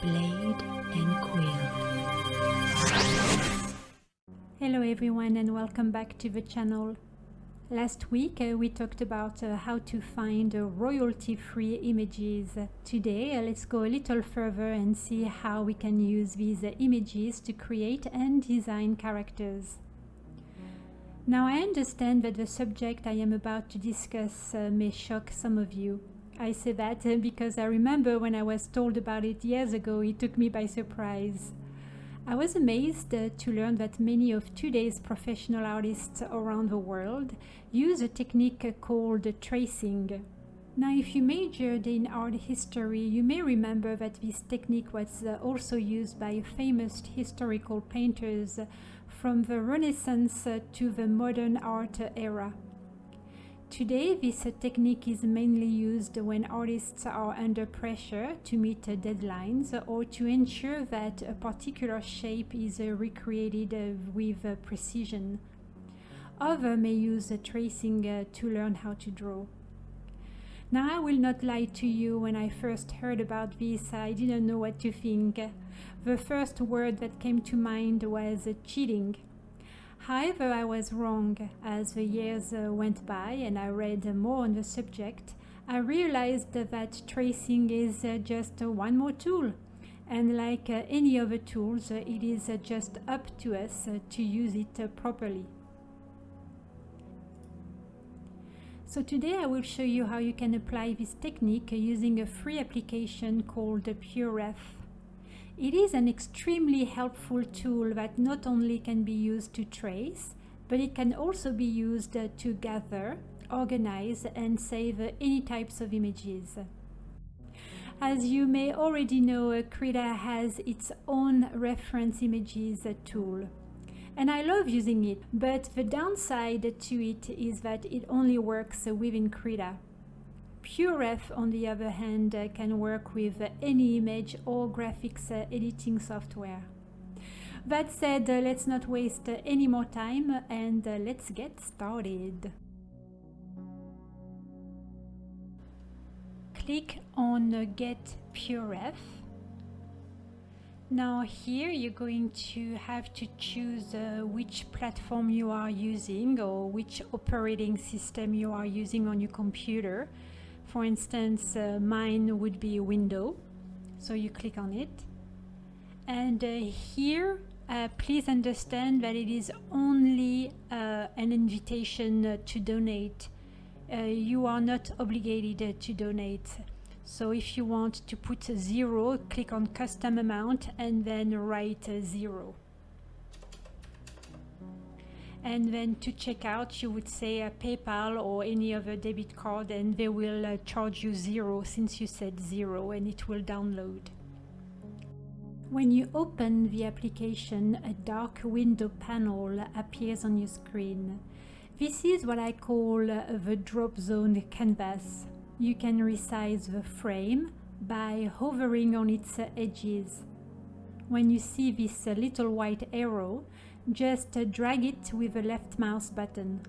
blade and quill. Hello everyone and welcome back to the channel. Last week we talked about how to find royalty-free images. Today let's go a little further and see how we can use these images to create and design characters. Now I understand that the subject I am about to discuss may shock some of you. I say that because I remember when I was told about it years ago, it took me by surprise. I was amazed to learn that many of today's professional artists around the world use a technique called tracing. Now, if you majored in art history, you may remember that this technique was also used by famous historical painters from the Renaissance to the modern art era. Today, this technique is mainly used when artists are under pressure to meet deadlines or to ensure that a particular shape is recreated with precision. Others may use tracing to learn how to draw. Now, I will not lie to you, when I first heard about this, I didn't know what to think. The first word that came to mind was cheating. However, I was wrong. As the years went by and I read more on the subject, I realized that tracing is just one more tool. And like any other tools, it is just up to us to use it properly. So today I will show you how you can apply this technique using a free application called PureRef. It is an extremely helpful tool that not only can be used to trace, but it can also be used to gather, organize, and save any types of images. As you may already know, Krita has its own reference images tool. And I love using it, but the downside to it is that it only works within Krita. PureRef, on the other hand, can work with any image or graphics editing software. That said, let's not waste any more time and let's get started. Click on Get PureRef. Now here you're going to have to choose which platform you are using or which operating system you are using on your computer. For instance, mine would be Windows, so you click on it. And here, please understand that it is only an invitation to donate. You are not obligated to donate. So if you want to put 0, click on custom amount and then write 0. And then to check out, you would say PayPal or any other debit card, and they will charge you 0 since you said 0, and it will download. When you open the application, a dark window panel appears on your screen. This is what I call the drop zone canvas. You can resize the frame by hovering on its edges. When you see this little white arrow, just drag it with the left mouse button.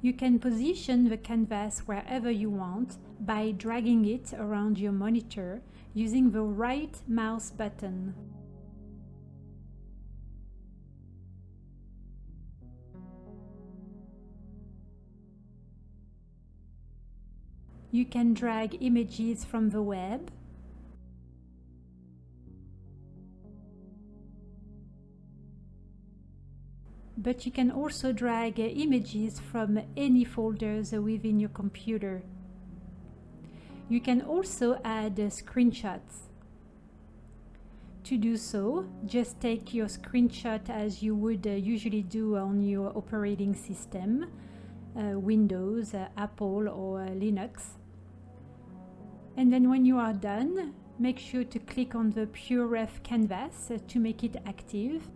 You can position the canvas wherever you want by dragging it around your monitor using the right mouse button. You can drag images from the web, but you can also drag images from any folders within your computer. You can also add screenshots. To do so, just take your screenshot as you would usually do on your operating system, Windows, Apple or Linux. And then when you are done, make sure to click on the PureRef canvas to make it active.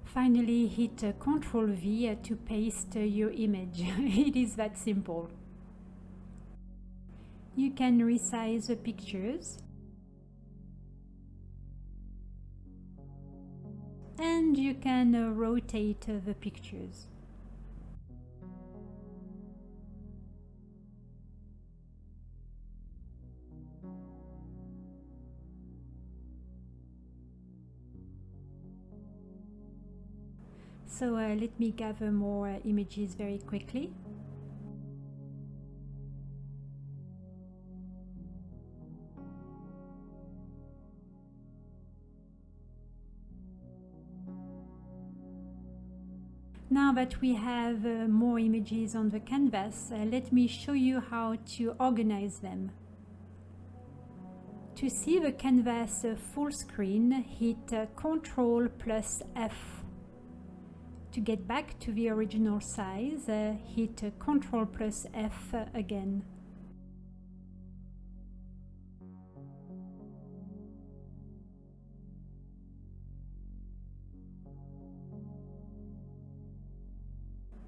Finally, hit Ctrl V to paste your image. It is that simple. You can resize the pictures. and you can rotate the pictures. So let me gather more images very quickly. Now that we have more images on the canvas, let me show you how to organize them. To see the canvas full screen, hit Ctrl plus F. To get back to the original size, hit Ctrl plus F again.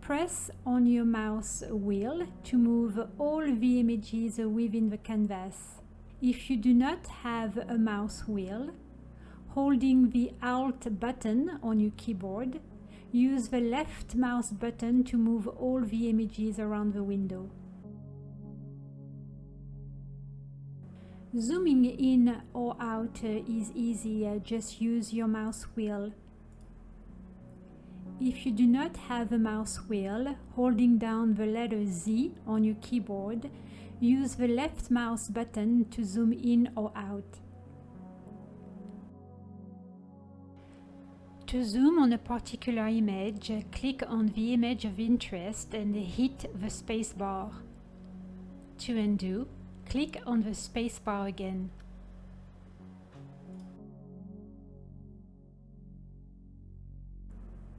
Press on your mouse wheel to move all the images within the canvas. If you do not have a mouse wheel, holding the Alt button on your keyboard, use the left mouse button to move all the images around the window. Zooming in or out is easy, just use your mouse wheel. If you do not have a mouse wheel, holding down the letter Z on your keyboard, use the left mouse button to zoom in or out. To zoom on a particular image, click on the image of interest and hit the space bar. To undo, click on the space bar again.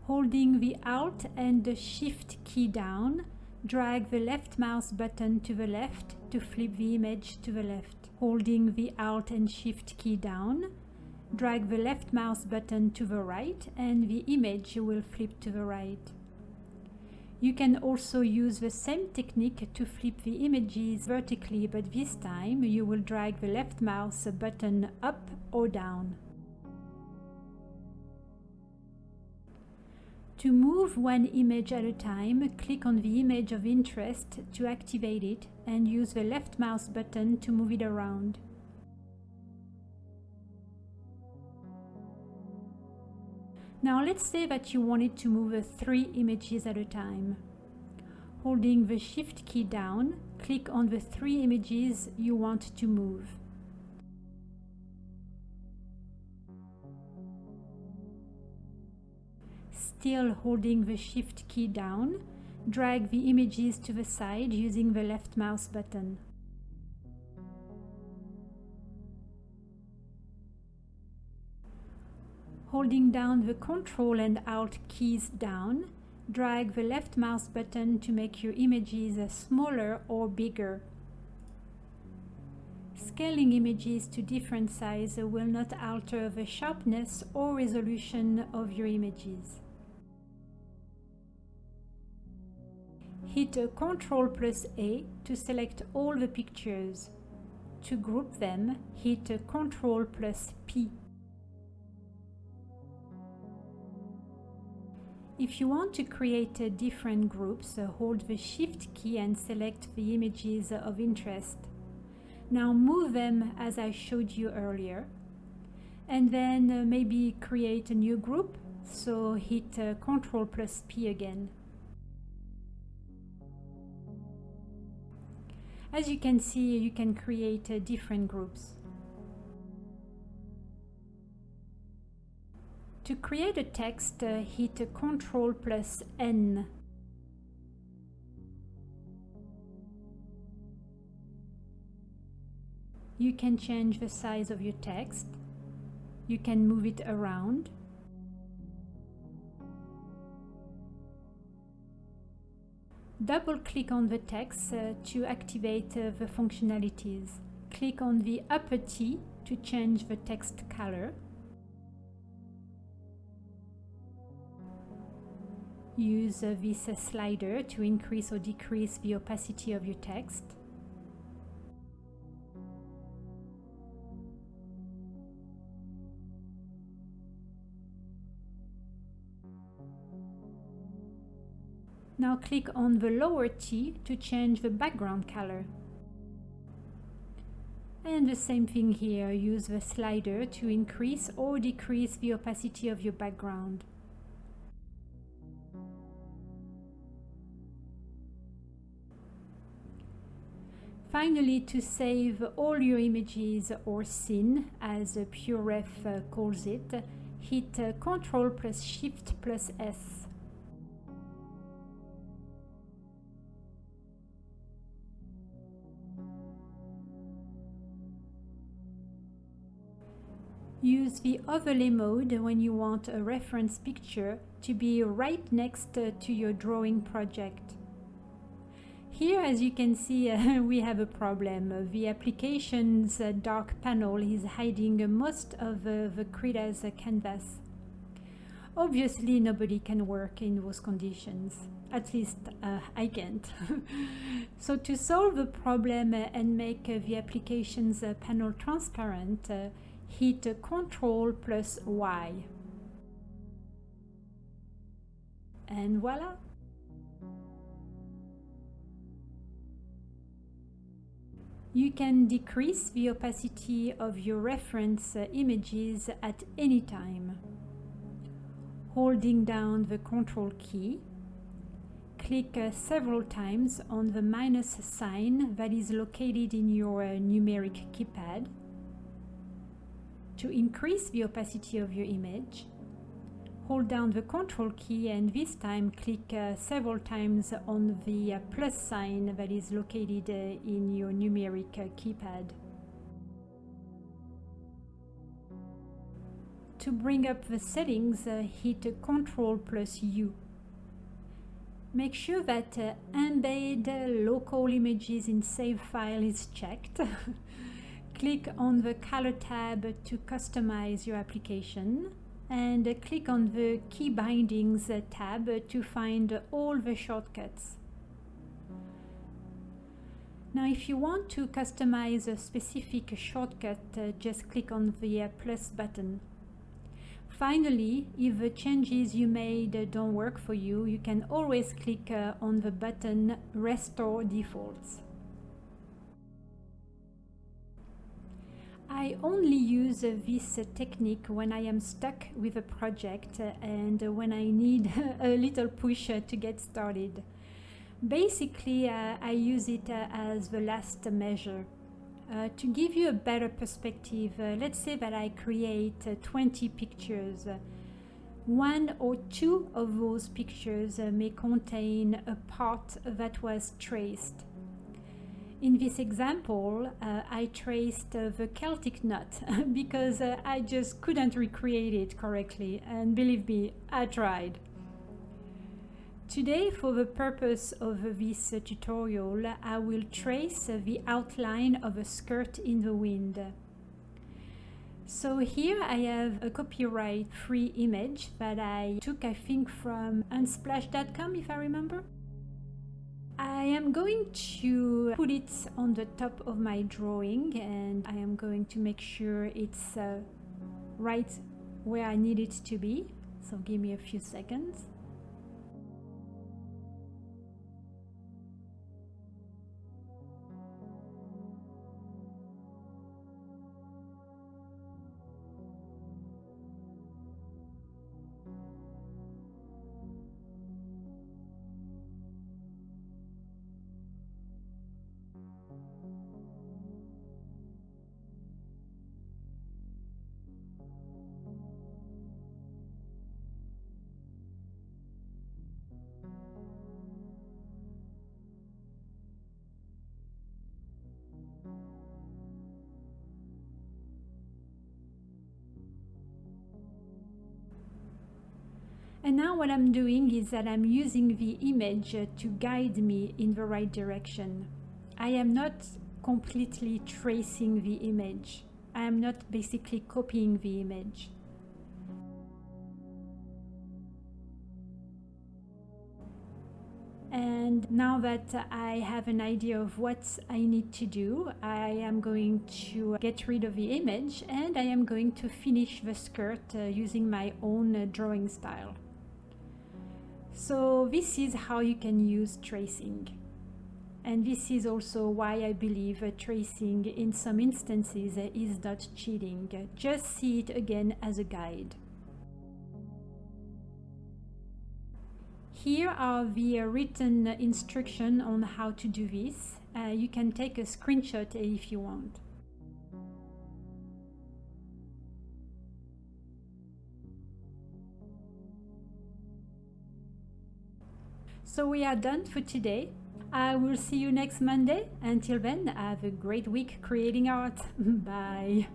Holding the Alt and the Shift key down, drag the left mouse button to the left to flip the image to the left. Holding the Alt and Shift key down, drag the left mouse button to the right and the image will flip to the right. You can also use the same technique to flip the images vertically, but this time you will drag the left mouse button up or down. To move one image at a time, click on the image of interest to activate it and use the left mouse button to move it around. Now let's say that you wanted to move 3 images at a time. Holding the Shift key down, click on the 3 images you want to move. Still holding the Shift key down, drag the images to the side using the left mouse button. Holding down the Ctrl and Alt keys down, drag the left mouse button to make your images smaller or bigger. Scaling images to different sizes will not alter the sharpness or resolution of your images. Hit Ctrl plus A to select all the pictures. To group them, hit Ctrl plus P. If you want to create different groups, hold the Shift key and select the images of interest. Now move them as I showed you earlier, and then maybe create a new group, so hit Ctrl plus P again. As you can see, you can create different groups. To create a text, hit Ctrl plus N. You can change the size of your text. You can move it around. Double-click on the text to activate the functionalities. Click on the upper T to change the text color. Use this slider to increase or decrease the opacity of your text. Now click on the lower T to change the background color. And the same thing here, use the slider to increase or decrease the opacity of your background. Finally, to save all your images or scene, as PureRef calls it, hit Ctrl plus Shift plus S. Use the overlay mode when you want a reference picture to be right next to your drawing project. Here, as you can see, we have a problem. The application's dark panel is hiding most of the Krita's canvas. Obviously, nobody can work in those conditions. At least I can't. So to solve the problem and make the application's panel transparent, hit Ctrl plus Y. And voila! You can decrease the opacity of your reference images at any time. Holding down the Ctrl key, click several times on the minus sign that is located in your numeric keypad to increase the opacity of your image. Hold down the Ctrl key and this time click several times on the plus sign that is located in your numeric keypad. To bring up the settings, hit Ctrl plus U. Make sure that Embed Local Images in Save File is checked. Click on the Color tab to customize your application. And click on the Key Bindings tab to find all the shortcuts. Now, if you want to customize a specific shortcut, just click on the plus button. Finally, if the changes you made don't work for you, you can always click on the button Restore Defaults. I only use this technique when I am stuck with a project and when I need a little push to get started. Basically, I use it as the last measure. To give you a better perspective, let's say that I create 20 pictures. One or two of those pictures may contain a part that was traced. In this example, I traced the Celtic knot because I just couldn't recreate it correctly, and believe me, I tried. Today, for the purpose of this tutorial, I will trace the outline of a skirt in the wind. So here I have a copyright-free image that I took, I think, from unsplash.com, if I remember. I am going to put it on the top of my drawing and I am going to make sure it's right where I need it to be. So give me a few seconds. And now what I'm doing is that I'm using the image to guide me in the right direction. I am not completely tracing the image. I am not basically copying the image. And now that I have an idea of what I need to do, I am going to get rid of the image and I am going to finish the skirt using my own drawing style. So this is how you can use tracing. And this is also why I believe tracing in some instances is not cheating. Just see it again as a guide. Here are the written instructions on how to do this. You can take a screenshot if you want. So we are done for today. I will see you next Monday. Until then, have a great week creating art. Bye.